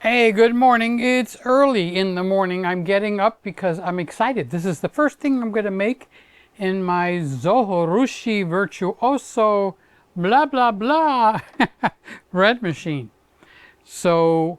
Hey, good morning. It's early in the morning. I'm getting up because I'm excited. This is the first thing I'm going to make in my Zojirushi Virtuoso blah blah blah bread machine. So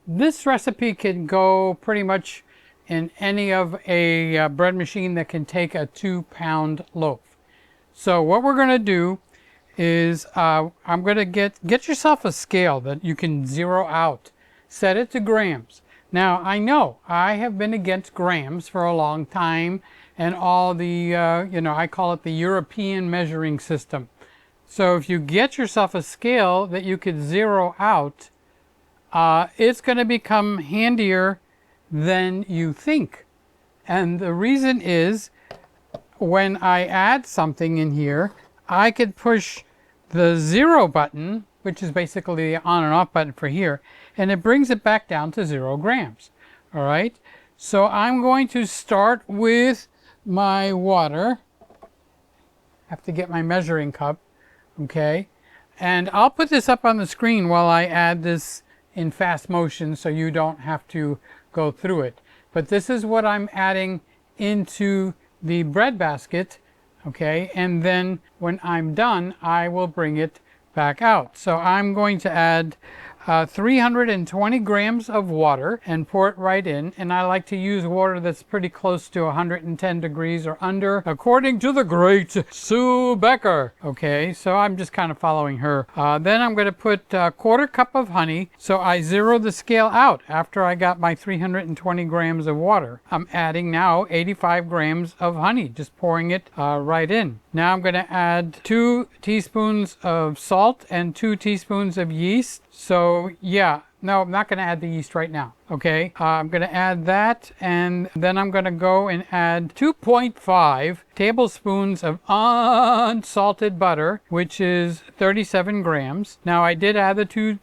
this recipe can go pretty much in any of a bread machine that can take a 2-pound loaf. So what we're going to do is I'm going to get yourself a scale that you can zero out. Set it to grams. Now, I know I have been against grams for a long time and all the, I call it the European measuring system. So if you get yourself a scale that you could zero out, it's going to become handier than you think. And the reason is when I add something in here, I could push the 0 button, which is basically the on and off button for here, and it brings it back down to 0 grams. All right, so I'm going to start with my water. Have to get my measuring cup, okay? And I'll put this up on the screen while I add this in fast motion so you don't have to go through it. But this is what I'm adding into the bread basket, okay? And then when I'm done, I will bring it back out. So I'm going to add 320 grams of water and pour it right in. And I like to use water that's pretty close to 110 degrees or under, according to the great Sue Becker. Okay, so I'm just kind of following her. Then I'm going to put a quarter cup of honey. So I zero the scale out after I got my 320 grams of water. I'm adding now 85 grams of honey, just pouring it right in. Now I'm going to add 2 teaspoons of salt and 2 teaspoons of yeast. So yeah, no, I'm not going to add the yeast right now. Okay, I'm going to add that, and then I'm going to go and add 2.5 tablespoons of unsalted butter, which is 37 grams. Now I did add the 2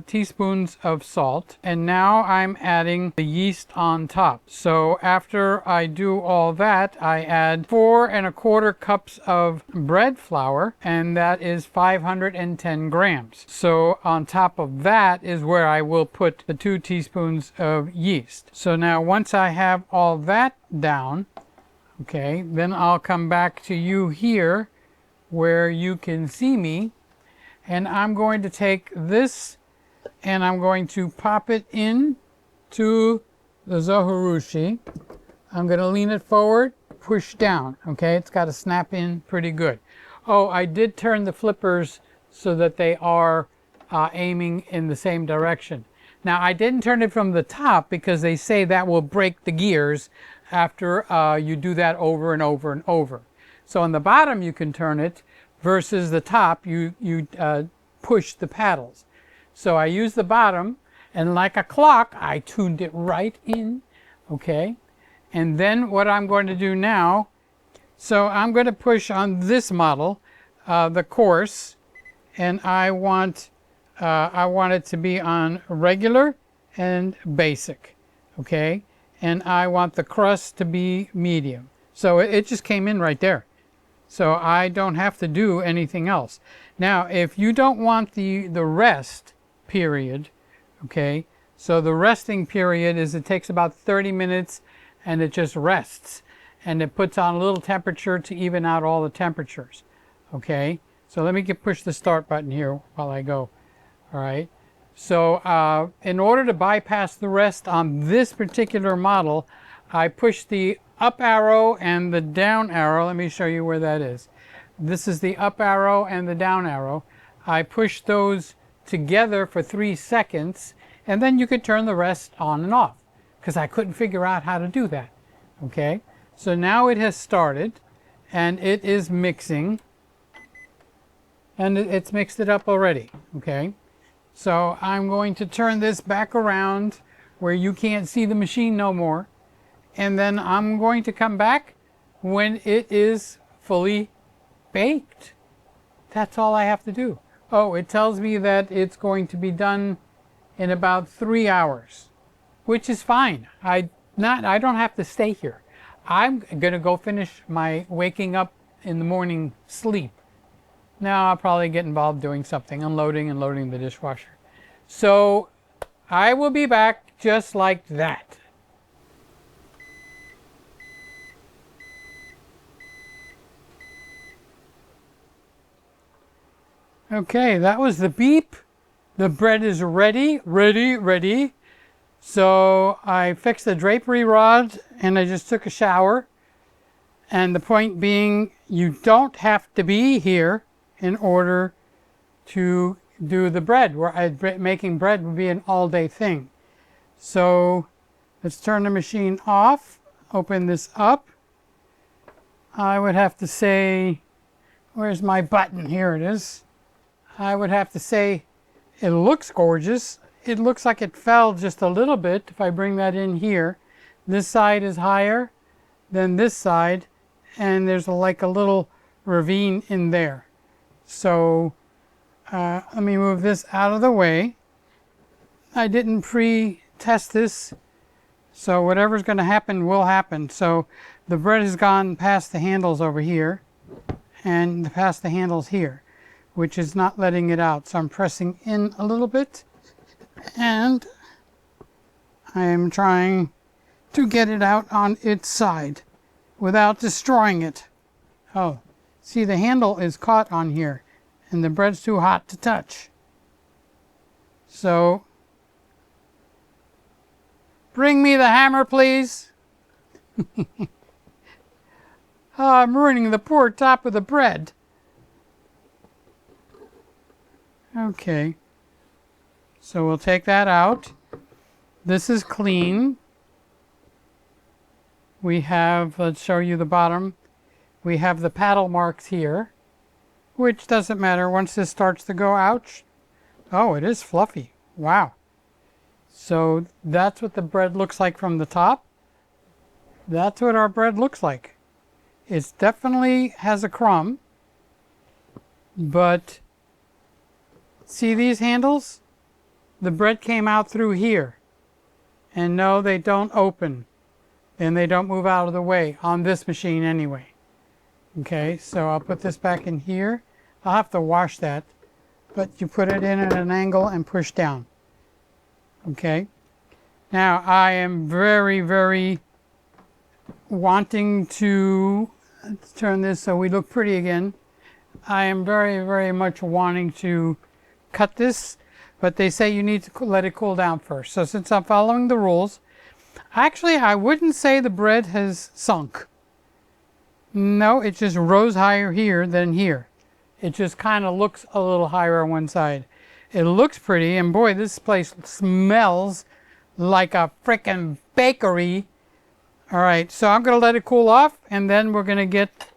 teaspoons of salt, and now I'm adding the yeast on top. So after I do all that, I add 4¼ cups of bread flour, and that is 510 grams. So on top of that is where I will put the 2 teaspoons of yeast. So now once I have all that down, okay, then I'll come back to you here where you can see me, and I'm going to take this and I'm going to pop it in to the Zojirushi. I'm going to lean it forward, push down, okay? It's got to snap in pretty good. Oh, I did turn the flippers so that they are aiming in the same direction. Now, I didn't turn it from the top because they say that will break the gears after you do that over and over and over. So on the bottom, you can turn it versus the top, you push the paddles. So I use the bottom, and like a clock, I tuned it right in, okay? And then what I'm going to do now, so I'm going to push on this model, the coarse, and I want it to be on regular and basic, okay? And I want the crust to be medium. So it just came in right there. So I don't have to do anything else. Now, if you don't want the rest period, okay? So the resting period is it takes about 30 minutes and it just rests. And it puts on a little temperature to even out all the temperatures, okay? So let me push the start button here while I go. All right, so in order to bypass the rest on this particular model, I push the up arrow and the down arrow. Let me show you where that is. This is the up arrow and the down arrow. I push those together for 3 seconds, and then you could turn the rest on and off, because I couldn't figure out how to do that. Okay, so now it has started, and it is mixing, and it's mixed it up already, okay? So I'm going to turn this back around where you can't see the machine no more. And then I'm going to come back when it is fully baked. That's all I have to do. Oh, it tells me that it's going to be done in about 3 hours, which is fine. I don't have to stay here. I'm going to go finish my waking up in the morning sleep. Now I'll probably get involved doing something, unloading and loading the dishwasher. So I will be back just like that. Okay, that was the beep. The bread is ready, ready, ready. So I fixed the drapery rod and I just took a shower. And the point being, you don't have to be here in order to do the bread. Making bread would be an all-day thing. So let's turn the machine off, open this up. I would have to say, where's my button? Here it is. I would have to say it looks gorgeous. It looks like it fell just a little bit if I bring that in here. This side is higher than this side, and there's like a little ravine in there. So let me move this out of the way. I didn't pre-test this, so whatever's going to happen will happen. So the bread has gone past the handles over here and past the handles here, which is not letting it out. So I'm pressing in a little bit and I am trying to get it out on its side without destroying it. Oh, see, the handle is caught on here and the bread's too hot to touch. So bring me the hammer, please. Oh, I'm ruining the poor top of the bread. Okay, so we'll take that out. This is clean. We have, let's show you the bottom. We have the paddle marks here, which doesn't matter once this starts to go. Ouch. Oh, it is fluffy. Wow. So that's what the bread looks like from the top. That's what our bread looks like. It definitely has a crumb, but see these handles? The bread came out through here. And no, they don't open. And they don't move out of the way on this machine anyway. Okay, so I'll put this back in here. I'll have to wash that. But you put it in at an angle and push down. Okay. Now I am very, very wanting to, let's turn this so we look pretty again. I am very, very much wanting to cut this, but they say you need to let it cool down first. So since I'm following the rules, actually I wouldn't say the bread has sunk. No, it just rose higher here than here. It just kind of looks a little higher on one side. It looks pretty, and boy, this place smells like a frickin' bakery. All right, so I'm gonna let it cool off, and then we're gonna cut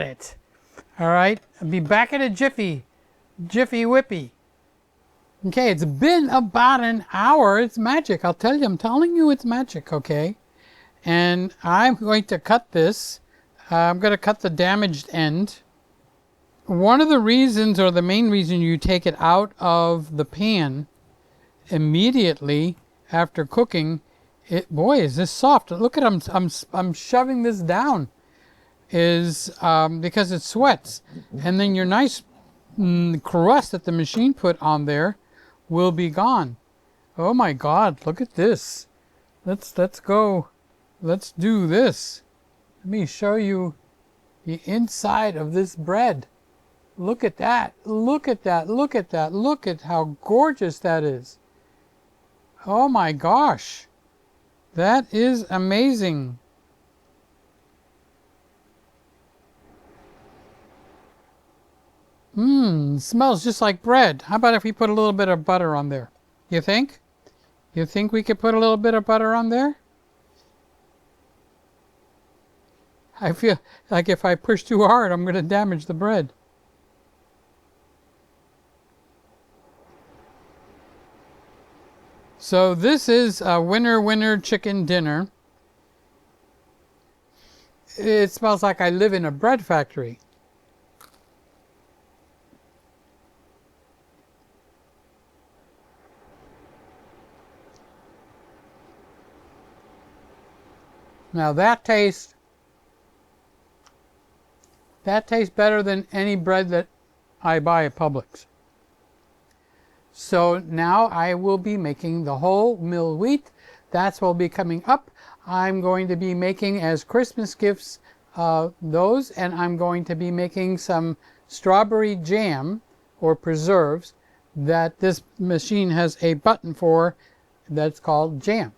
it. All right, I'll be back in a jiffy. Jiffy whippy. Okay, it's been about an hour. It's magic. I'll tell you, I'm telling you it's magic, okay? And I'm going to cut this. I'm going to cut the damaged end. One of the reasons, or the main reason, you take it out of the pan immediately after cooking, boy, is this soft. Look at I'm shoving this down, is because it sweats. And then your nice crust that the machine put on there will be gone. Oh my God, look at this. Let's go. Let's do this. Let me show you the inside of this bread. Look at that. Look at that. Look at that. Look at how gorgeous that is. Oh my gosh. That is amazing. Smells just like bread. How about if we put a little bit of butter on there? You think? You think we could put a little bit of butter on there? I feel like if I push too hard, I'm going to damage the bread. So this is a winner chicken dinner. It smells like I live in a bread factory. Now that tastes better than any bread that I buy at Publix. So now I will be making the whole mill wheat. That's what will be coming up. I'm going to be making as Christmas gifts those, and I'm going to be making some strawberry jam or preserves that this machine has a button for that's called jam.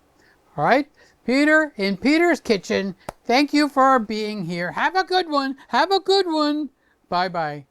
All right, Peter in Peter's kitchen. Thank you for being here. Have a good one. Have a good one. Bye bye.